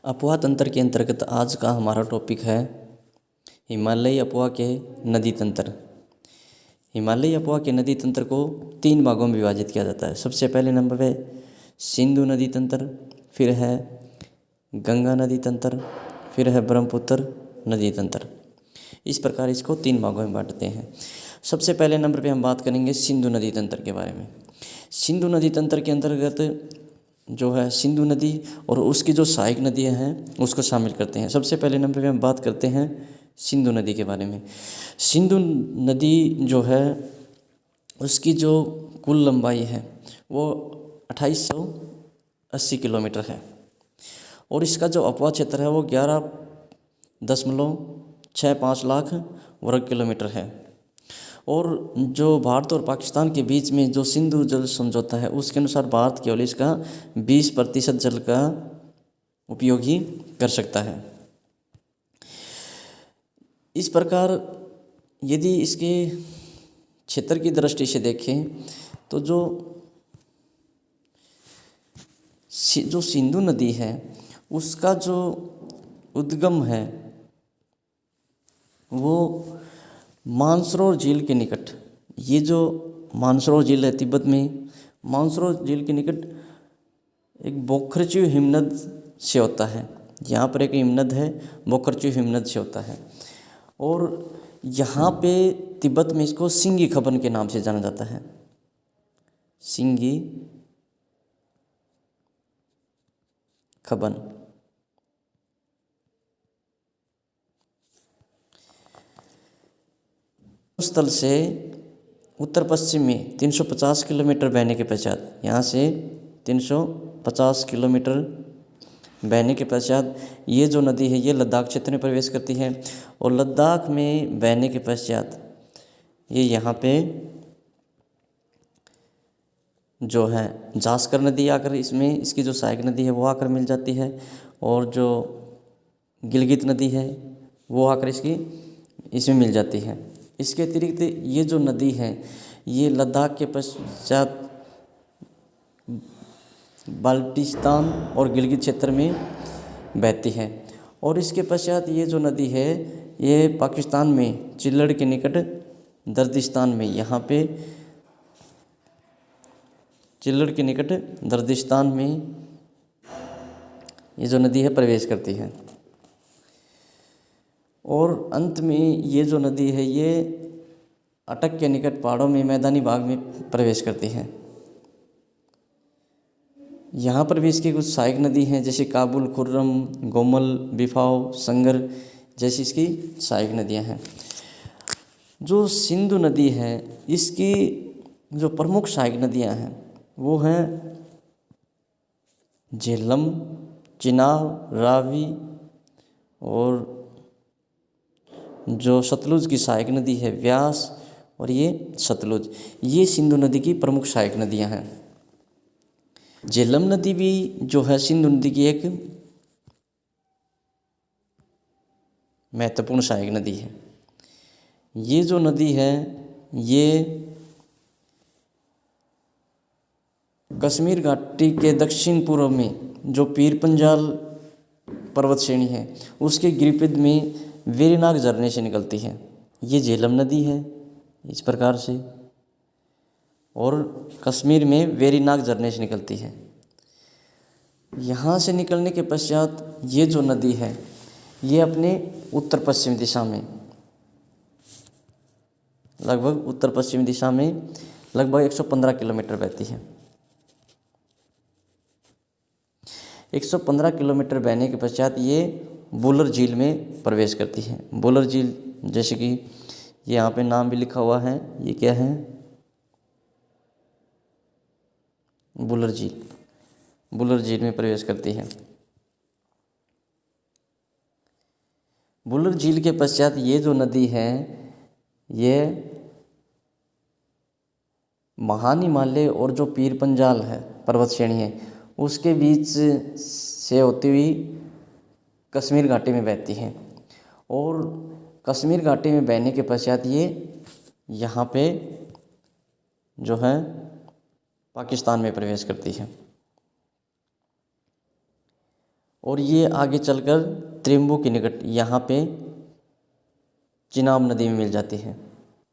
अपवाह तंत्र के अंतर्गत आज का हमारा टॉपिक है हिमालयी अपवाह के नदी तंत्र। हिमालयी अपवाह के नदी तंत्र को 3 भागों में विभाजित किया जाता है। सबसे पहले नंबर पे सिंधु नदी तंत्र, फिर है गंगा नदी तंत्र, फिर है ब्रह्मपुत्र नदी तंत्र। इस प्रकार इसको 3 भागों में बांटते हैं। सबसे पहले नंबर पे हम बात करेंगे सिंधु नदी तंत्र के बारे में। सिंधु नदी तंत्र के अंतर्गत जो है सिंधु नदी और उसकी जो सहायक नदियां हैं उसको शामिल करते हैं। सबसे पहले नंबर पे हम बात करते हैं सिंधु नदी के बारे में। सिंधु नदी जो है उसकी जो कुल लंबाई है वो 2880 किलोमीटर है और इसका जो अपवाह क्षेत्र है वो 11.65 लाख वर्ग किलोमीटर है। और जो भारत और पाकिस्तान के बीच में जो सिंधु जल समझौता है उसके अनुसार भारत केवल इसका 20% जल का उपयोग ही कर सकता है। इस प्रकार यदि इसके क्षेत्र की दृष्टि से देखें तो जो सिंधु नदी है उसका जो उद्गम है वो मानसरोवर झील के निकट, ये जो मानसरोवर झील है तिब्बत में, मानसरोवर झील के निकट एक बोखरचू हिमनद से होता है। यहाँ पर एक हिमनद है, बोखरचू हिमनद से होता है और यहाँ पे तिब्बत में इसको सिंगी खबन के नाम से जाना जाता है। सिंगी खबन। स्थल से उत्तर पश्चिम में 350 किलोमीटर बहने के पश्चात, यहाँ से 350 किलोमीटर बहने के पश्चात ये जो नदी है ये लद्दाख क्षेत्र में प्रवेश करती है और लद्दाख में बहने के पश्चात ये यहाँ पे जो है जास्कर नदी आकर इसमें इसकी जो सहायक नदी है वो आकर मिल जाती है और जो गिलगित नदी है वो आकर इसमें मिल जाती है। इसके अतिरिक्त ये जो नदी है ये लद्दाख के पश्चात बाल्टिस्तान और गिलगित क्षेत्र में बहती है और इसके पश्चात ये जो नदी है ये पाकिस्तान में चिल्लड़ के निकट दर्दिस्तान में, यहाँ पे चिल्लड़ के निकट दर्दिस्तान में ये जो नदी है प्रवेश करती है और अंत में ये जो नदी है ये अटक के निकट पहाड़ों में मैदानी भाग में प्रवेश करती है। यहाँ पर भी इसकी कुछ सहायक नदी हैं जैसे काबुल, खुर्रम, गोमल, बिफाव, संगर जैसी इसकी सहायक नदियाँ हैं। जो सिंधु नदी है इसकी जो प्रमुख सहायक नदियाँ हैं वो हैं झेलम, चिनाब, रावी और जो सतलुज की सहायक नदी है व्यास और ये सतलुज, ये सिंधु नदी की प्रमुख सहायक नदियां हैं। झेलम नदी भी जो है सिंधु नदी की एक महत्वपूर्ण सहायक नदी है। ये जो नदी है ये कश्मीर घाटी के दक्षिण पूर्व में जो पीर पंजाल पर्वत श्रेणी है उसके गिरिपद में वेरीनाग झरने से निकलती है। ये झेलम नदी है इस प्रकार से और कश्मीर में वेरीनाग झरने से निकलती है। यहाँ से निकलने के पश्चात ये जो नदी है ये अपने उत्तर पश्चिम दिशा में लगभग 115 किलोमीटर बहती है। 115 किलोमीटर बहने के पश्चात ये बुलर झील में प्रवेश करती है। बुलर झील जैसे कि ये यहाँ पे नाम भी लिखा हुआ है, ये क्या है, बुलर झील। बुलर झील में प्रवेश करती है। बुलर झील के पश्चात ये जो नदी है ये महान हिमालय और जो पीर पंजाल है पर्वत श्रेणी है उसके बीच से होती हुई कश्मीर घाटी में बहती है और कश्मीर घाटी में बहने के पश्चात ये यहाँ पे जो है पाकिस्तान में प्रवेश करती है। और ये आगे चलकर त्रिम्बू के निकट यहाँ पे चिनाब नदी में मिल जाती है।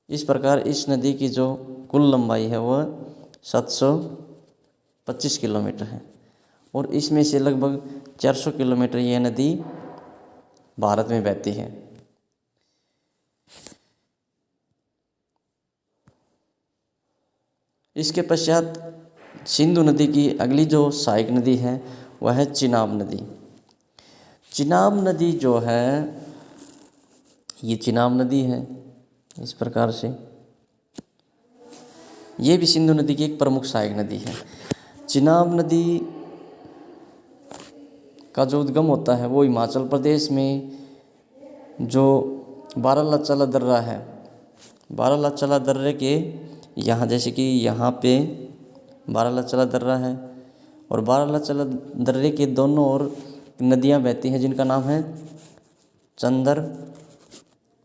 इस प्रकार इस नदी की जो कुल लंबाई है वह 725 किलोमीटर है और इसमें से लगभग 400 किलोमीटर यह नदी भारत में बहती है। इसके पश्चात सिंधु नदी की अगली जो सहायक नदी है वह है चिनाब नदी। चिनाब नदी जो है ये चिनाब नदी है इस प्रकार से, ये भी सिंधु नदी की एक प्रमुख सहायक नदी है। चिनाब नदी का जो उद्गम होता है वो हिमाचल प्रदेश में जो बारालाचाला दर्रा है, बारालाचाला दर्रे के यहाँ, जैसे कि यहाँ पे बारालाचाला दर्रा है और बारालाचाला दर्रे के दोनों ओर नदियाँ बहती हैं जिनका नाम है चंदर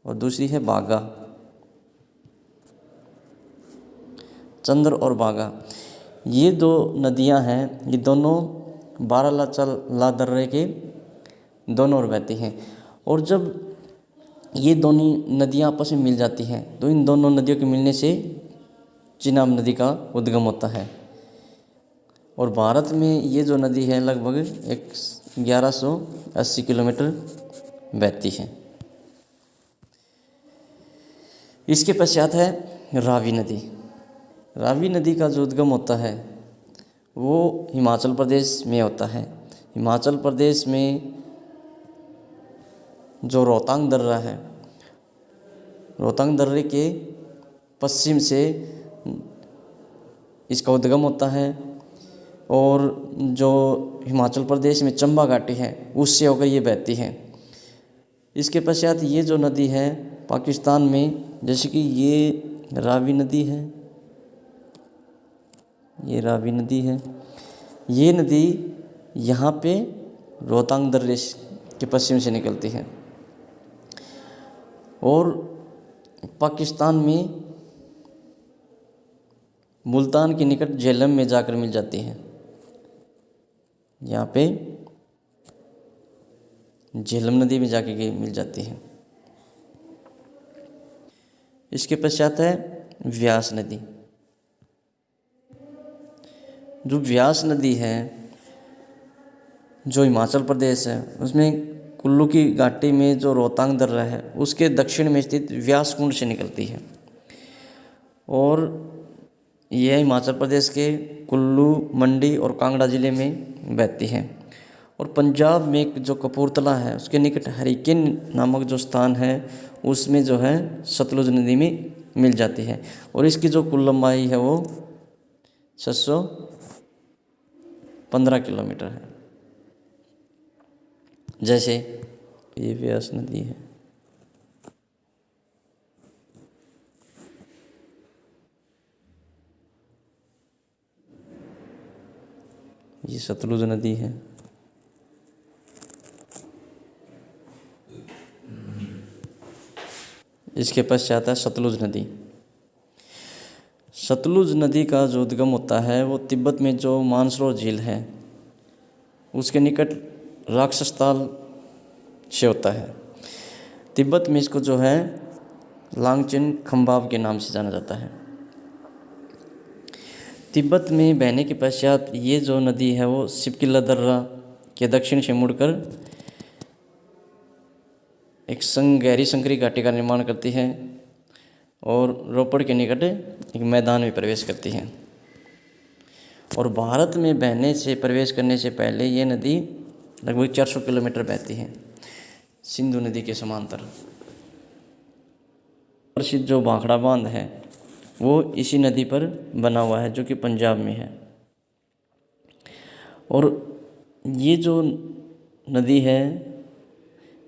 और दूसरी है बागा, चंदर और बागा। ये दो नदियां हैं, ये दोनों बारालाचाला दर्रे के दोनों ओर बहती हैं और जब ये दोनों नदियां आपस में मिल जाती हैं तो इन दोनों नदियों के मिलने से चिनाब नदी का उद्गम होता है। और भारत में ये जो नदी है लगभग 1180 किलोमीटर बहती है। इसके पश्चात है रावी नदी। रावी नदी का जो उद्गम होता है वो हिमाचल प्रदेश में होता है। हिमाचल प्रदेश में जो रोहतांग दर्रा है, रोहतांग दर्रे के पश्चिम से इसका उद्गम होता है और जो हिमाचल प्रदेश में चंबा घाटी है उससे होकर ये बहती है। इसके पश्चात ये जो नदी है पाकिस्तान में, जैसे कि ये रावी नदी है, ये रावी नदी है, ये नदी यहाँ पे रोहतांग दर्रे के पश्चिम से निकलती है और पाकिस्तान में मुल्तान के निकट झेलम में जाकर मिल जाती है। यहाँ पे झेलम नदी में जाके मिल जाती है। इसके पश्चात है व्यास नदी। जो व्यास नदी है जो हिमाचल प्रदेश है उसमें कुल्लू की घाटी में जो रोहतांग दर्रा है उसके दक्षिण में स्थित व्यास कुंड से निकलती है और यह हिमाचल प्रदेश के कुल्लू, मंडी और कांगड़ा ज़िले में बहती है। और पंजाब में एक जो कपूरथला है उसके निकट हरिकेन नामक जो स्थान है उसमें जो है सतलुज नदी में मिल जाती है और इसकी जो कुल लंबाई है वो 615 किलोमीटर है। जैसे ये व्यास नदी है, ये सतलुज नदी है, इसके पश्चात है सतलुज नदी। सतलुज नदी का जो उद्गम होता है वो तिब्बत में जो मानसरोवर झील है उसके निकट राक्षसताल से होता है। तिब्बत में इसको जो है लांगचिन खंबाब के नाम से जाना जाता है। तिब्बत में बहने के पश्चात ये जो नदी है वो सिपकिला दर्रा के दक्षिण से मुड़कर एक गहरी संकरी घाटी का निर्माण करती है और रोपड़ के निकट एक मैदान में प्रवेश करती है। और भारत में बहने से प्रवेश करने से पहले ये नदी लगभग 400 किलोमीटर बहती है सिंधु नदी के समांतर। प्रसिद्ध जो भाखड़ा बांध है वो इसी नदी पर बना हुआ है जो कि पंजाब में है। और ये जो नदी है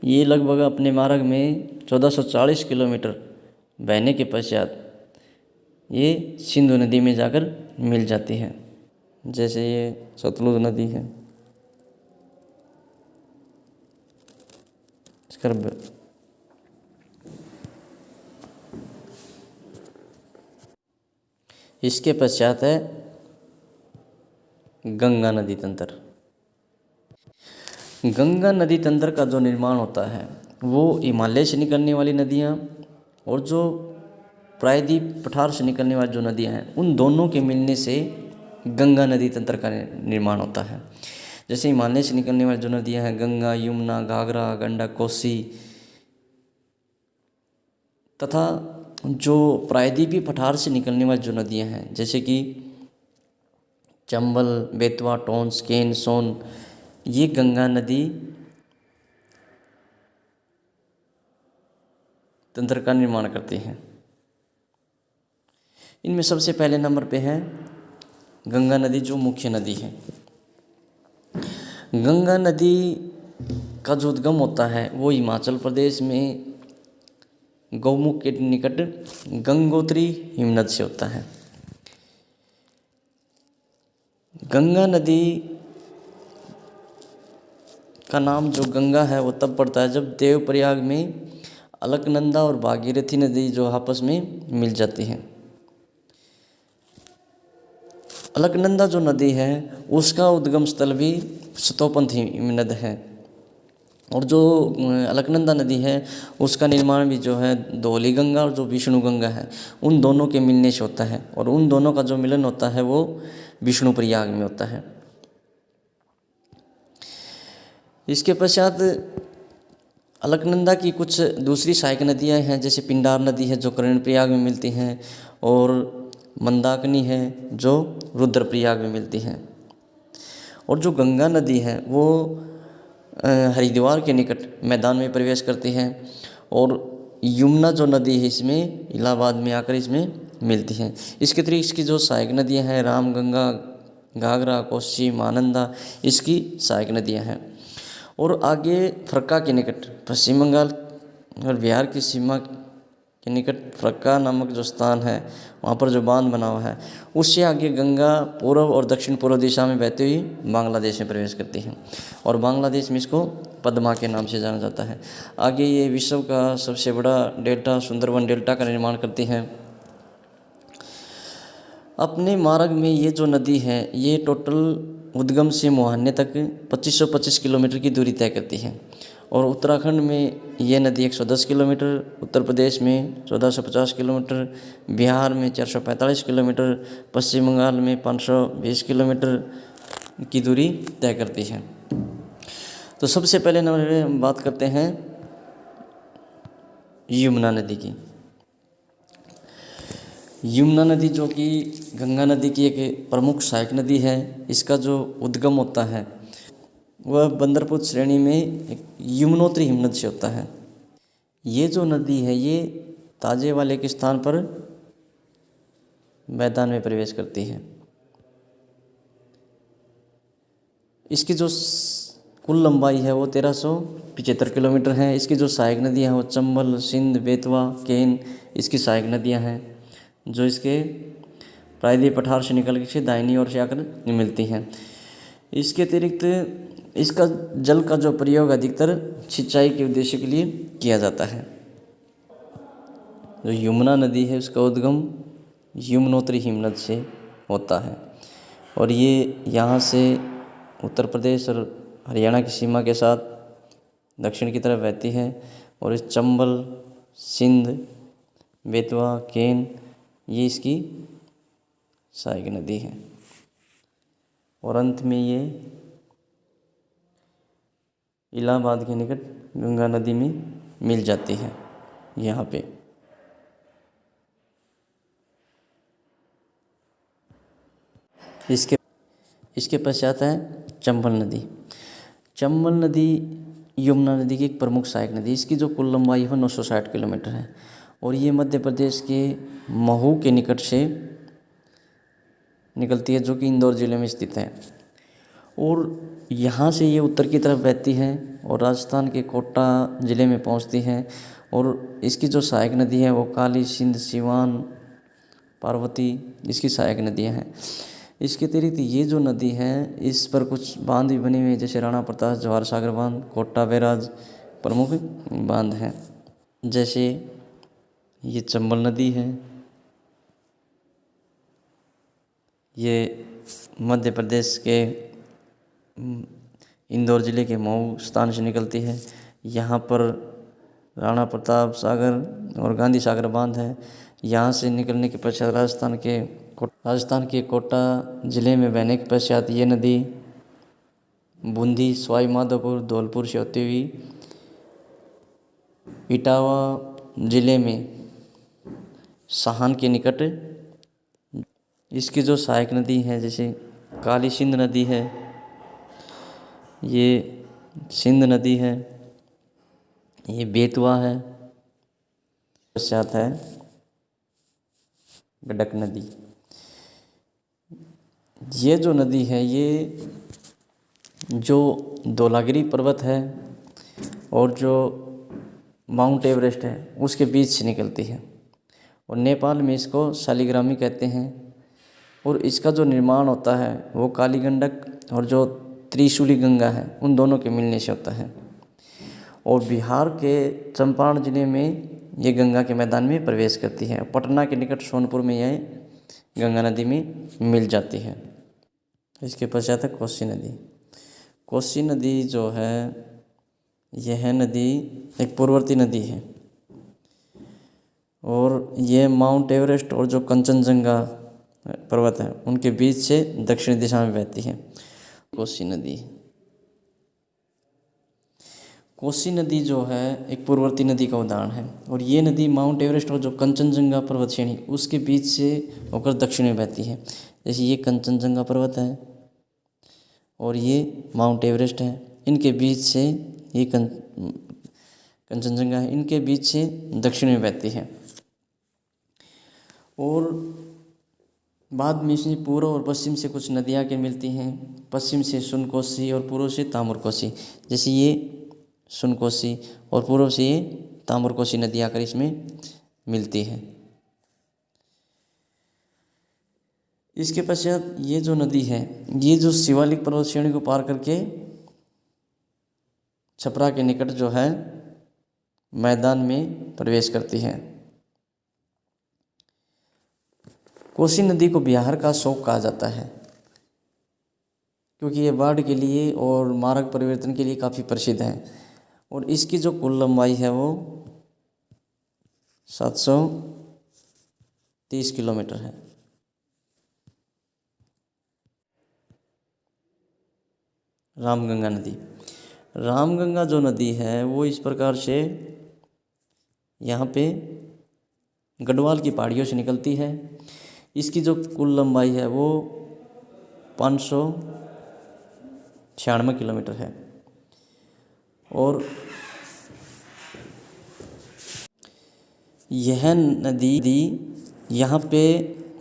ये लगभग अपने मार्ग में 1440 किलोमीटर बहने के पश्चात ये सिंधु नदी में जाकर मिल जाती है। जैसे ये सतलुज नदी है, इसके पश्चात है गंगा नदी तंत्र। गंगा नदी तंत्र का जो निर्माण होता है वो हिमालय से निकलने वाली नदियाँ और जो प्रायद्वीप पठार से निकलने वाली जो नदियाँ हैं उन दोनों के मिलने से गंगा नदी तंत्र का निर्माण होता है। जैसे हिमालय से निकलने वाली जो नदियाँ हैं गंगा, यमुना, घाघरा, गंडक, कोसी, तथा जो प्रायद्वीपीय पठार से निकलने वाली जो नदियाँ हैं जैसे कि चंबल, बेतवा, टोंस, केन, सोन, ये गंगा नदी तंत्र का निर्माण करती हैं। इनमें सबसे पहले नंबर पे है गंगा नदी जो मुख्य नदी है। गंगा नदी का जो उद्गम होता है वो हिमाचल प्रदेश में गौमुख के निकट गंगोत्री हिमनद से होता है। गंगा नदी का नाम जो गंगा है वो तब पड़ता है जब देवप्रयाग में अलकनंदा और भागीरथी नदी जो आपस में मिल जाती हैं। अलकनंदा जो नदी है उसका उद्गम स्थल भी सतोपंथ हिमनद है और जो अलकनंदा नदी है उसका निर्माण भी जो है धौली गंगा और जो विष्णु गंगा है उन दोनों के मिलने से होता है और उन दोनों का जो मिलन होता है वो विष्णु प्रयाग में होता है। इसके पश्चात अलकनंदा की कुछ दूसरी सहायक नदियाँ हैं जैसे पिंडार नदी है जो कर्णप्रयाग में मिलती हैं और मंदाकिनी है जो रुद्रप्रयाग में मिलती हैं। और जो गंगा नदी है वो हरिद्वार के निकट मैदान में प्रवेश करती है और यमुना जो नदी है इसमें इलाहाबाद में आकर इसमें मिलती हैं। इसके अतिरिक्त इसकी जो सहायक नदियाँ हैं रामगंगा, घाघरा, कोसी, महानंदा इसकी सहायक नदियाँ हैं। और आगे फरक्का के निकट पश्चिम बंगाल और बिहार की सीमा के निकट फरक्का नामक जो स्थान है वहाँ पर जो बांध बना हुआ है उससे आगे गंगा पूर्व और दक्षिण पूर्व दिशा में बहती हुई बांग्लादेश में प्रवेश करती है और बांग्लादेश में इसको पद्मा के नाम से जाना जाता है। आगे ये विश्व का सबसे बड़ा डेल्टा सुंदरबन डेल्टा का निर्माण करती हैं। अपने मार्ग में ये जो नदी है ये टोटल उद्गम से मुहाने तक 2525 किलोमीटर की दूरी तय करती है और उत्तराखंड में ये नदी 110 किलोमीटर, उत्तर प्रदेश में 1450 किलोमीटर, बिहार में 445 किलोमीटर, पश्चिम बंगाल में 520 किलोमीटर की दूरी तय करती है। तो सबसे पहले नंबर पे हम बात करते हैं यमुना नदी की। यमुना नदी जो कि गंगा नदी की एक प्रमुख सहायक नदी है, इसका जो उद्गम होता है वह बंदरपुर श्रेणी में एक यमुनोत्री हिमनद से होता है। ये जो नदी है ये ताजे वाले के स्थान पर मैदान में प्रवेश करती है। इसकी जो कुल लंबाई है वो 1375 किलोमीटर है। इसकी जो सहायक नदियाँ हैं वो चंबल, सिंध, बेतवा, केन इसकी सहायक नदियाँ हैं जो इसके प्रायद्वीप पठार से निकल के दाहिनी ओर से आकर मिलती हैं। इसके अतिरिक्त इसका जल का जो प्रयोग अधिकतर सिंचाई के उद्देश्य के लिए किया जाता है। जो यमुना नदी है उसका उद्गम यमुनोत्री हिमनद से होता है और ये यहाँ से उत्तर प्रदेश और हरियाणा की सीमा के साथ दक्षिण की तरफ बहती है और इस चंबल, सिंध, बेतवा, केन ये इसकी सहायक नदी है और अंत में ये इलाहाबाद के निकट गंगा नदी में मिल जाती है। यहाँ पे इसके पश्चात है चंबल नदी। चंबल नदी यमुना नदी की एक प्रमुख सहायक नदी। इसकी जो कुल लंबाई है 960 किलोमीटर है और ये मध्य प्रदेश के महू के निकट से निकलती है जो कि इंदौर ज़िले में स्थित है और यहाँ से ये उत्तर की तरफ बहती है और राजस्थान के कोटा ज़िले में पहुँचती है और इसकी जो सहायक नदी है वो काली, सिंध, सिवान, पार्वती इसकी सहायक नदियाँ हैं। इसके अतिरिक्त ये जो नदी है इस पर कुछ बांध भी बने हुए हैं जैसे राणा प्रताप जवाहर सागर बांध, कोटा बैराज प्रमुख बांध हैं। जैसे ये चंबल नदी है, ये मध्य प्रदेश के इंदौर ज़िले के मऊ स्थान से निकलती है। यहाँ पर राणा प्रताप सागर और गांधी सागर बांध है। यहाँ से निकलने के पश्चात राजस्थान के कोटा ज़िले में बहने के पश्चात ये नदी बूंदी, सवाई माधोपुर, धौलपुर से होती हुई इटावा ज़िले में साहन के निकट, इसकी जो सहायक नदी हैं जैसे काली सिंध नदी है, ये सिंध नदी है, ये बेतवा है, पश्चात है गंडक नदी। ये जो नदी है ये जो धौलागिरी पर्वत है और जो माउंट एवरेस्ट है उसके बीच से निकलती है और नेपाल में इसको शालिग्रामी कहते हैं। और इसका जो निर्माण होता है वो काली गंडक और जो त्रिशूली गंगा है उन दोनों के मिलने से होता है। और बिहार के चंपारण जिले में ये गंगा के मैदान में प्रवेश करती है। पटना के निकट सोनपुर में यह गंगा नदी में मिल जाती है। इसके पश्चात है कोसी नदी। कोसी नदी जो है यह नदी एक पूर्ववर्ती नदी है और ये माउंट एवरेस्ट और जो कंचनजंगा पर्वत है उनके बीच से दक्षिणी दिशा में बहती है। कोसी नदी, कोसी नदी जो है एक पूर्ववर्ती नदी का उदाहरण है और ये नदी माउंट एवरेस्ट और जो कंचनजंगा पर्वत श्रेणी उसके बीच से होकर दक्षिण में बहती है। जैसे ये कंचनजंगा पर्वत है और ये माउंट एवरेस्ट है, इनके बीच से ये कंचनजंगा है, इनके बीच से दक्षिण में बहती है। और बाद में इसमें पूर्व और पश्चिम से कुछ नदियाँ के मिलती हैं। पश्चिम से सुनकोसी और पूर्व से ताम्रकोसी। जैसे ये सुनकोसी और पूर्व से ये ताम्रकोसी नदी आकर इसमें मिलती है। इसके पश्चात ये जो नदी है ये जो शिवालिक पर्वत श्रेणी को पार करके छपरा के निकट जो है मैदान में प्रवेश करती है। कोसी नदी को बिहार का शोक कहा जाता है क्योंकि ये बाढ़ के लिए और मार्ग परिवर्तन के लिए काफ़ी प्रसिद्ध है और इसकी जो कुल लंबाई है वो 730 किलोमीटर है। रामगंगा नदी, रामगंगा जो नदी है वो इस प्रकार से यहाँ पे गढ़वाल की पहाड़ियों से निकलती है। इसकी जो कुल लंबाई है वो 596 किलोमीटर है और यह नदी यहाँ पे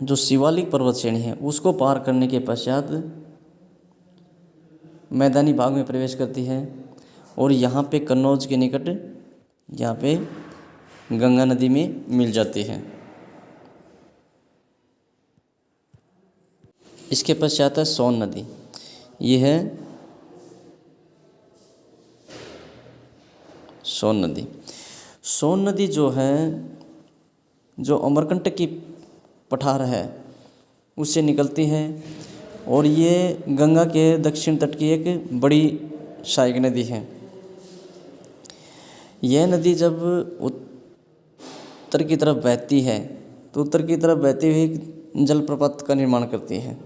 जो शिवालिक पर्वत श्रेणी है उसको पार करने के पश्चात मैदानी भाग में प्रवेश करती है और यहाँ पे कन्नौज के निकट यहाँ पे गंगा नदी में मिल जाती है। इसके पश्चात है सोन नदी। ये है सोन नदी। सोन नदी जो है जो अमरकंटक की पठार है उससे निकलती है और ये गंगा के दक्षिण तट की एक बड़ी सहायक नदी है। यह नदी जब उत्तर की तरफ बहती है तो उत्तर की तरफ बहती हुई जलप्रपात का निर्माण करती है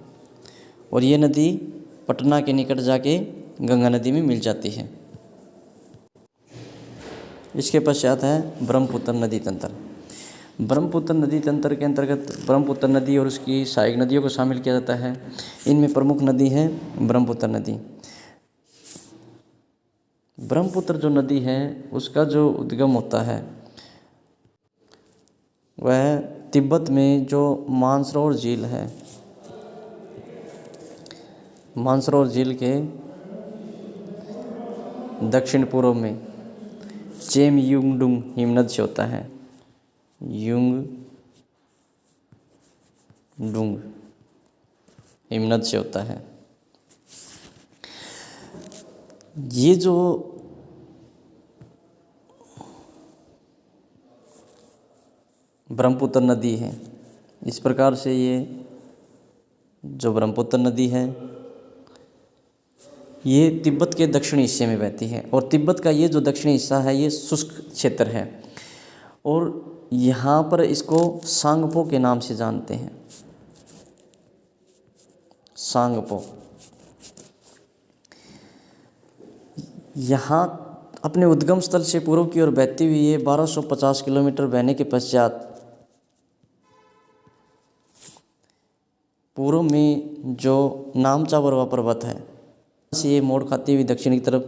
और ये नदी पटना के निकट जाके गंगा नदी में मिल जाती है। इसके पश्चात है ब्रह्मपुत्र नदी तंत्र। ब्रह्मपुत्र नदी तंत्र के अंतर्गत ब्रह्मपुत्र नदी और उसकी सहायक नदियों को शामिल किया जाता है। इनमें प्रमुख नदी है ब्रह्मपुत्र नदी। ब्रह्मपुत्र जो नदी है उसका जो उद्गम होता है वह तिब्बत में जो मानसरोवर झील है, मानसरोवर झील के दक्षिण पूर्व में चेमयुंगडुंग हिमनद से होता है। युंगडुंग हिमनद से होता है। ये जो ब्रह्मपुत्र नदी है इस प्रकार से ये जो ब्रह्मपुत्र नदी है ये तिब्बत के दक्षिणी हिस्से में बहती है और तिब्बत का ये जो दक्षिणी हिस्सा है ये शुष्क क्षेत्र है और यहाँ पर इसको सांगपो के नाम से जानते हैं। सांगपो यहाँ अपने उद्गम स्थल से पूर्व की ओर बहती हुई ये 1250 किलोमीटर बहने के पश्चात पूर्व में जो नामचा बरवा पर्वत है से ये मोड़ खाती हुई दक्षिण की तरफ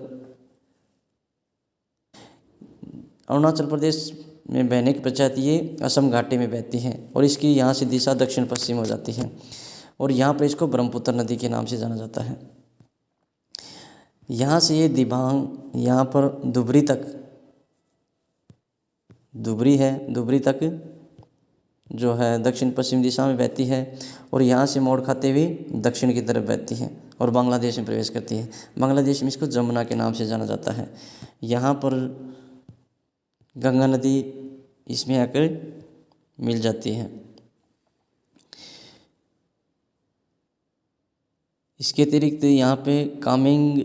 अरुणाचल प्रदेश में बहने के पश्चात ये असम घाटी में बहती है और इसकी यहाँ से दिशा दक्षिण पश्चिम हो जाती है और यहाँ पर इसको ब्रह्मपुत्र नदी के नाम से जाना जाता है। यहाँ से ये दिबांग यहाँ पर धुबरी तक जो है दक्षिण पश्चिम दिशा में बहती है और यहाँ से मोड़ खाते हुए दक्षिण की तरफ बहती है और बांग्लादेश में प्रवेश करती है। बांग्लादेश में इसको जमुना के नाम से जाना जाता है। यहाँ पर गंगा नदी इसमें आकर मिल जाती है। इसके अतिरिक्त यहाँ पे कामेंग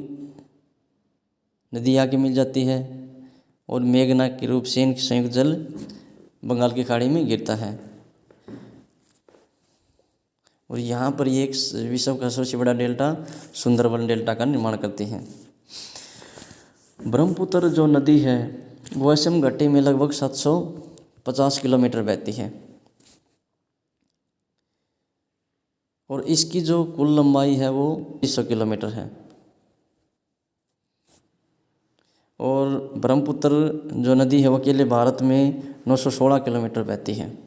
नदी आके मिल जाती है और मेघना के रूप से इनकी संयुक्त जल बंगाल की खाड़ी में गिरता है और यहाँ पर ये एक विश्व का सबसे बड़ा डेल्टा सुंदरबन डेल्टा का निर्माण करती है। ब्रह्मपुत्र जो नदी है वो असम घाटी में लगभग 750 किलोमीटर बहती है और इसकी जो कुल लंबाई है वो 200 किलोमीटर है और ब्रह्मपुत्र जो नदी है वो अकेले भारत में 916 किलोमीटर बहती है।